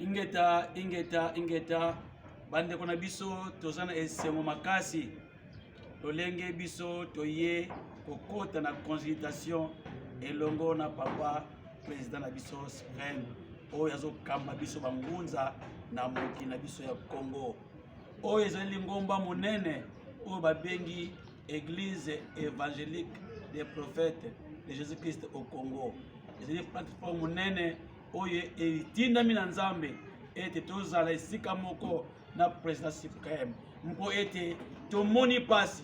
ingeta bande kona biso tozana esengo makasi tolenge biso toye kokota na consultation elongo na papa président na biso suprême oyo azokamba biso bangunza na mokili na biso ya Congo oyo ezali ngomba monene oyo babengi église évangélique des prophètes de Jésus-Christ au Congo. Ezali plateforme monene oyo etindami na Nzambe ete tozala esika moko na président suprême mpo ete tomoni pasi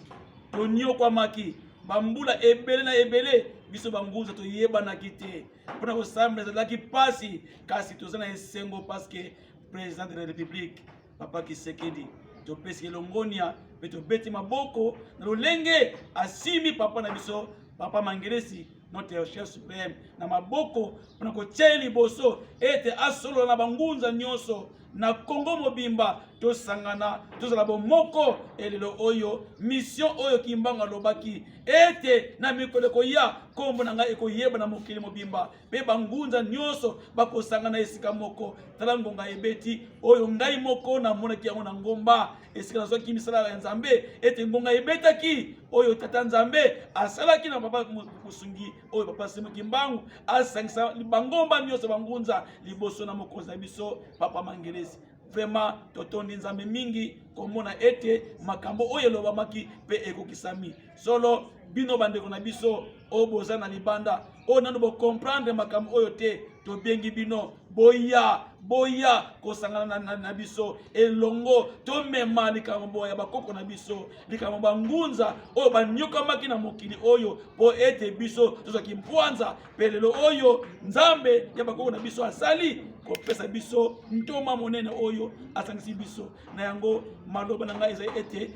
toniokwamaki bambula ebele na ebele biso banguza toyebanaki te mpona kosambela ezalaki pasi kasi toza na esengo paske président de la république papa Tshisekedi topesi elongonia mpe tobeti maboko na lolenge asimi papa na biso papa Mangelesi notre chef suprême na maboko mpona kotia liboso ete asolola na bangunza nyonso na Congo mobimba tosangana tozala bomoko elelo oyo mission oyo Kimbanga lobaki ete na mikolo koya kombo na ngai ekoyeba na mokili mobimba pe bangunza nyonso bakosangana esika moko tala ngonga ebeti oyo ngai moko na monaki yango na ngomba esika nazoki misala ya Nzambe ete ngonga ebetaki oyo tata Nzambe asalaki na papa Musungi oyo papa Simo Kimbangu asangisa bangomba nyonso bangunza liboso na mokonzi na biso papa Mangelesi. Vraiment totondi Nzambe mingi komona ete makambo oyo lobamaki pe ekokisami solo bino bandeko na biso o boza na libanda o nanu bo comprendre makambo oyo te to bengi bino boya kosangana na biso elongo to mema likambo ya bakoko na biso likambo bangunza oyo banyokamaki na mokili oyo po ete biso tozaki mpwanza pelelo oyo Nzambe ya bakoko na biso asali kopesa biso ntoma monene oyo asangisi biso na yango maloba na ngai ezali ete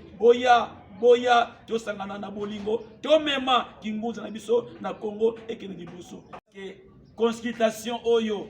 boya tosangana na bolingo tomema kingunza na biso na Congo ekene liboso ke consultation oyo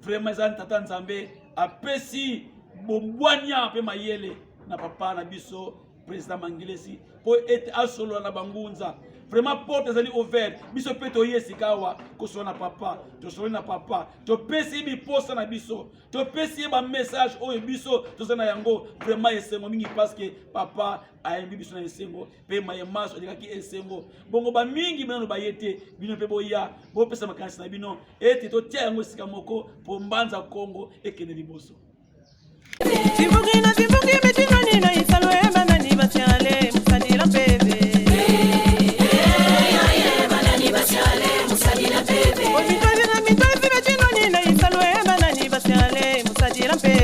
vraiment ezali tata Nzambe apesi bombwania pe mayele na papa na biso président Mangelesi po ete asolo na bangunza vraiment porte ezali ouvert biso pe to yesikawa kosola na papa tosoli na papa to pesi bi posta na biso to pesi ba message oyo biso tozana yango vraiment esengo mingi parce que papa ayembi biso na esengo pe mayemaso ekaki esengo bongo ba mingi bino ba yete bino pe boya bo pesa makanisi na bino ete to tia yango sika moko po mbanza Congo ekene liboso Tibugi metinoni na isalwe banani batiale musadira bebe Mitwazi metinoni na isalwe banani batiale musadira bebe